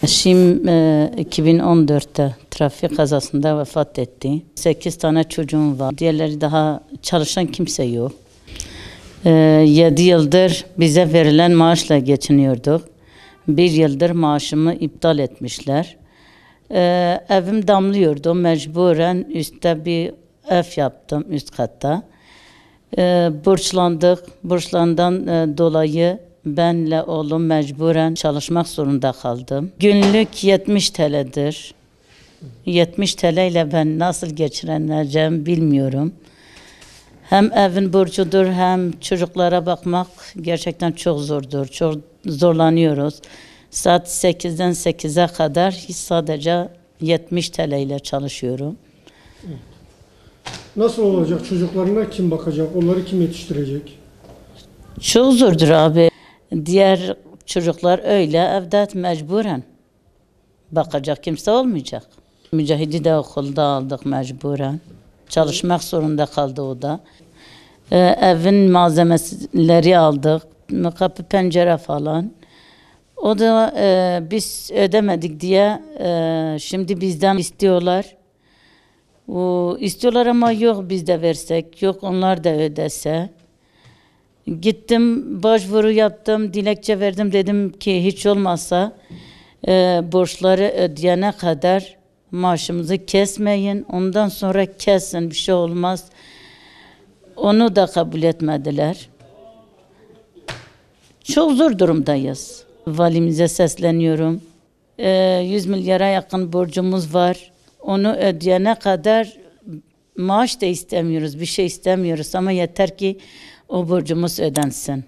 Eşim 2014'te trafik kazasında vefat etti. 8 tane çocuğum var. Diğerleri daha çalışan kimse yok. 7 yıldır bize verilen maaşla geçiniyorduk. 1 yıldır maaşımı iptal etmişler. Evim damlıyordu. Mecburen üstte bir ev yaptım üst katta. Borçlandık. Borçlandan dolayı benle oğlum mecburen çalışmak zorunda kaldım. Günlük 70 TL'dir. 70 TL ile ben nasıl geçineceğim bilmiyorum. Hem evin borcudur hem çocuklara bakmak gerçekten çok zordur. Çok zorlanıyoruz. Saat 8'den 8'e kadar sadece 70 TL ile çalışıyorum. Nasıl olacak? Çocuklarına kim bakacak? Onları kim yetiştirecek? Çok zordur abi. Diğer çocuklar öyle evde mecburen bakacak kimse olmayacak. Mücahidi de okulda aldık mecburen. Çalışmak zorunda kaldı o da. Evin malzemeleri aldık. Kapı pencere falan. O da biz ödemedik diye şimdi bizden istiyorlar. İstiyorlar ama yok biz de versek, yok onlar da ödese. Gittim, başvuru yaptım, dilekçe verdim. Dedim ki hiç olmazsa borçları ödeyene kadar maaşımızı kesmeyin. Ondan sonra kesin, bir şey olmaz. Onu da kabul etmediler. Çok zor durumdayız. Valimize sesleniyorum. 100 milyara yakın borcumuz var. Onu ödeyene kadar maaş da istemiyoruz, bir şey istemiyoruz ama yeter ki o borcumuz ödensin.